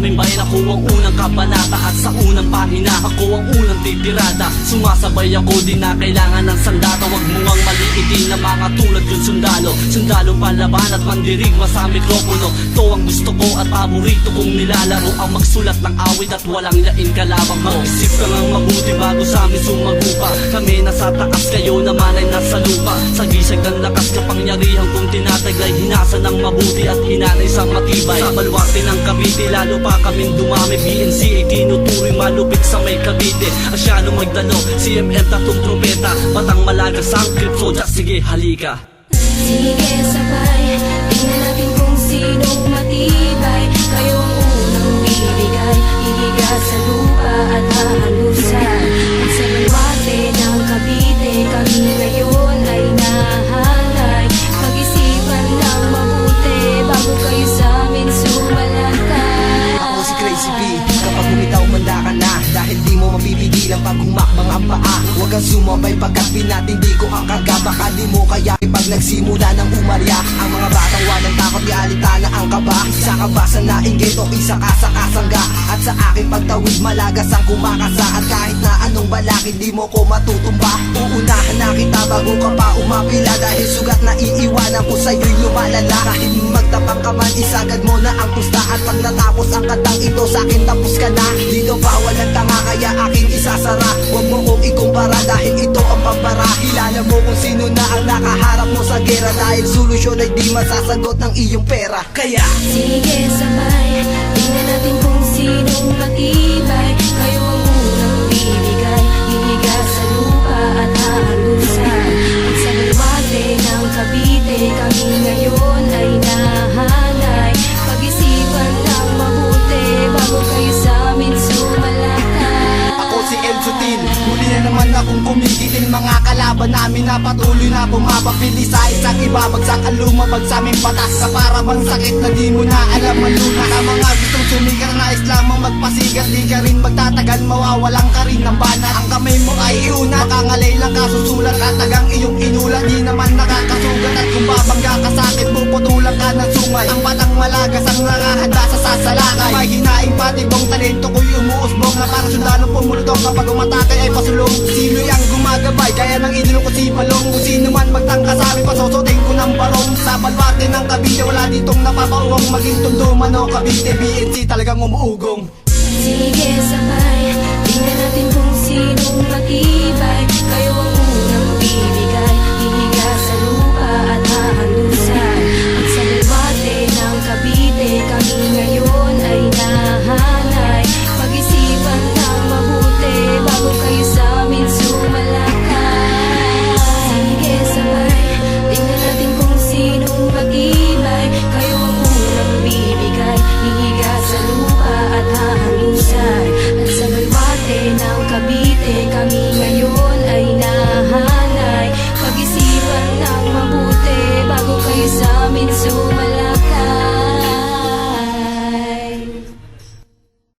aming bayan. Ako ang unang kabanata at sa unang pahina ako ang unang titirada. Sumasabay ako, di na kailangan ng sandata. Huwag mo ngang maliitin na mga tulad yung sundalo. Sundalo palaban at mandirigma sa mikropono. To ang gusto ko at paborito kong nilalaro. Ang magsulat ng awit at walang yain kalabang mo. Mag-isip ka ngang mabuti bago sa amin sumagupa. Kami nasa taas, kayo naman ay nasa lupa. Sa gisag ng lakas kapangyarihan kong tinataglay. Hinasa ng mabuti at hinanay sa matibay. Sa baluarte ng Cavite, lalo pa kaming dumami. BNC ay tinuturing malupit sa may Cavite. Asyano magdalo, CMM tatong trompeta. Batang Malagas ang Cryptsoja, sige halika. Sige sabay, tingnan natin kung sinong matibay. Kayo ang unang bibigay, hihiga sa lupa at hahalusan. At sa baluarte ng Cavite, kami ngayon ay nahanay. Pag-isipan ng mabuti bago kayo sa amin sumalakay. Ako si Crazy B, kapag bumitaw manda ka na. Dahil di mo mapipigilan pag humakbang ang paa. Huwag kang sumabay pagkat pinatindi ko ang karga. Baka di mo kaya pag nagsimula ng umarya. Ang mga batang walang takot, realita na ang kaba. Isa ka ba sa nainggit o isa ka sa kasangga? At sa aking pagtawid malagas ang kumakasa. At kahit na anong balakid di mo ko matutumba. Uunahan na kita bago ka pa umapila. Dahil sugat na iiwanan ko sa'yo'y lumalala. Kahit magtapang ka man, isagad mo na ang pusta. At pag natapos ang katang ito sa'kin tapos ka na. Dito pa walang tanga kaya aking isasara. Huwag mo kong ikumpara dahil ito ang pampara. Kilala mo kung sino na ang nakaharap mo sa gera. Dahil solusyon ay di masasagot ng iyong pera. Kaya sige sabay, tingnan natin kung sinong matibay. Kayo ang unang bibigay, hihiga sa lupa at hahalusan. At sa baluarte ng Cavite, kami ngayon ay nahanay. Pag-isipan ng mabuti bago kayo sa amin sumalakay. ako si Elsutin, huli na naman akong kumikitin. Mga kalaban namin na patuloy na bumabapili sa isang ibabagsak ang lumabag sa aming batas. Sa para bang sakit na di mo na alam maluna. Sa mga gustong sumikat na lamang magpasigat, di ka rin magtatagal, mawawalan ka rin ng banat. Ang kamay mo ay iuna, makangalay lang kasusulat at tagang iyong inulat. Di naman nakakasugat at kung babangga ka sakit, puputulan ka ng sungay. Ang batang Malagas ang nakahanda sa sasalakay. May hinaing patibong talento ko'y umuusbong. Na para sundalong pumulutong kapag umatake ay pasulong. Sino'y ang gumagabay, kaya nang idulong ko si Balong. Kung sino man magtangka sa amin, pasosotin ko ng barong. Sa baluarte ng Cavite, wala ditong napapauwang. Maging Tondo man o Cavite, BNC talagang umuugong.